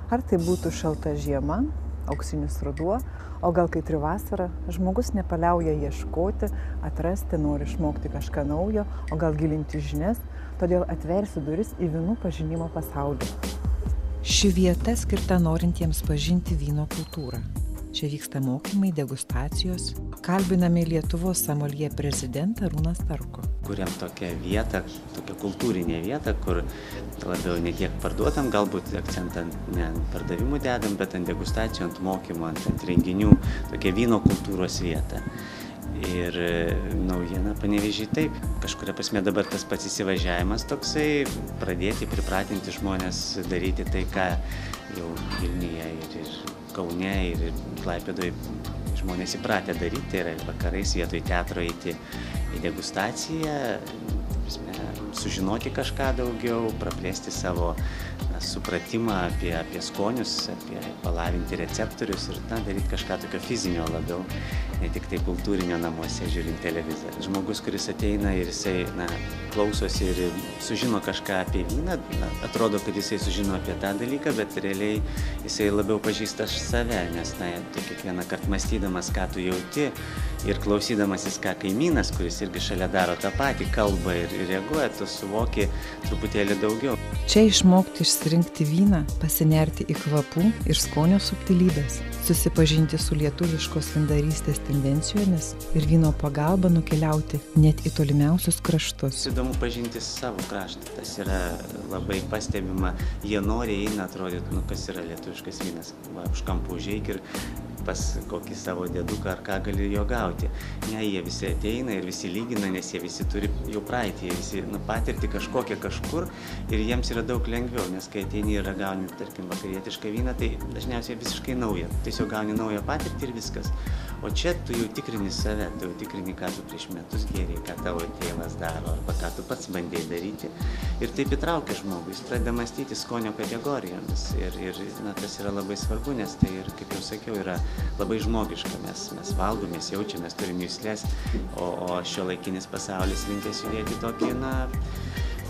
Ar tai būtų šalta žiema, auksinis ruduo, o gal kaitri vasara, žmogus nepaliauja ieškoti, atrasti, nori išmokti kažką naujo, o gal gilinti žinias, todėl atversiu duris į vynų pažinimo pasaulį. Ši vieta skirta norintiems pažinti vyno kultūrą. Čia vyksta mokymai, degustacijos. Kalbiname Lietuvos someljė prezidentą Arūną Starkų. Kuriam tokią vietą, tokią kultūrinę vietą, kur labiau ne tiek parduotam, galbūt akcentą ne ant pardavimų dedam, bet ant degustacijų, ant mokymų, ant renginių, tokia vyno kultūros vieta. Ir naujiena Panevėžy taip, kažkuria prasme dabar tas pats įsivažiavimas toksai, pradėti pripratinti žmonės daryti tai, ką jau Vilniuje ir Kaune ir Klaipėdoje žmonės įpratę daryti, tai yra vakarais vietoj teatro eiti į degustaciją, sužinoti kažką daugiau, praplėsti savo supratimą apie skonius, apie palavinti receptorius ir daryti kažką tokio fizinio labiau, ne tik tai kultūrinio namuose žiūrint televiziją. Žmogus, kuris ateina ir jisai klausosi ir sužino kažką apie vyną, atrodo, kad jisai sužino apie tą dalyką, bet realiai jisai labiau pažįsta save, nes tu kiekvieną kartą mąstydamas, ką tu jauti ir klausydamasis, ką kaimynas, kuris irgi šalia daro tą patį, kalba ir reaguoja, tu suvoki truputėlį daugiau. Čia išmokti išsirinkti vyną, pasinerti į kvapų ir skonio subtilybės, susipažinti su lietuviškos vyndarystės tendencijomis ir vyno pagalba nukeliauti net į tolimiausius kraštus. Įdomu pažinti savo kraštą, tas yra labai pastebima, jie nori eina atrodyti, kas yra lietuviškas vynas, už kampų užeik ir pas kokį savo dėduką ar ką gali jo gauti. Ne, jie visi ateina ir visi lygina, nes jie visi turi jau praeitį, jie visi patirti kažkokią kažkur ir jiems yra daug lengviau, nes kai ateini ir gauni, tarkim, vakarietišką vyną, tai dažniausiai visiškai nauja. Tiesiog gauni naują patirtį ir viskas. O čia tu jau tikrini save, tu jau tikrini, ką tu prieš metus gėrei, ką tavo tėvas daro arba ką tu pats bandėjai daryti. Ir taip įtraukia žmogų, jis pradeda mąstyti skonio kategorijomis ir tas yra labai svarbu, nes tai ir, kaip jau sakiau, yra labai žmogiška, mes valgom, mes jaučiam, mes turim juslės, o šiuolaikinis pasaulis linkęs judėti tokį,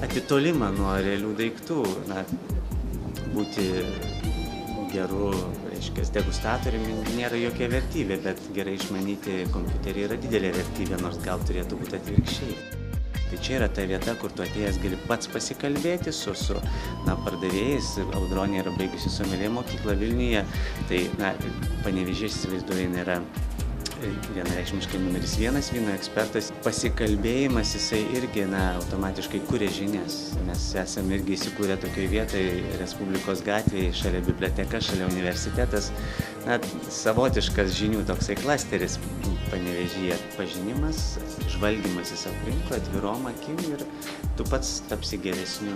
atitolimą nuo realių daiktų, būti geru, degustatoriumi nėra jokia vertybė, bet gerai išmanyti kompiuterį yra didelė vertybė, nors gal turėtų būti atvirkščiai. Tai čia yra ta vieta, kur tu atėjęs gali pats pasikalbėti su pardavėjais. Audronė yra baigusi someljė mokyklą Vilniuje, tai Panevėžys, įsivaizduoju, yra vienareikšmiškai numeris 1 vyno ekspertas. Pasikalbėjimas, jisai irgi automatiškai kuria žinias. Mes esame irgi įsikūrę tokioje vietoje, Respublikos gatvėje, šalia biblioteka, šalia universitetas. Savotiškas žinių toksai klasteris Panevėžyje, pažinimas, žvalgymasis aplinkui, atvirom akim ir tu pats tapsi geresniu.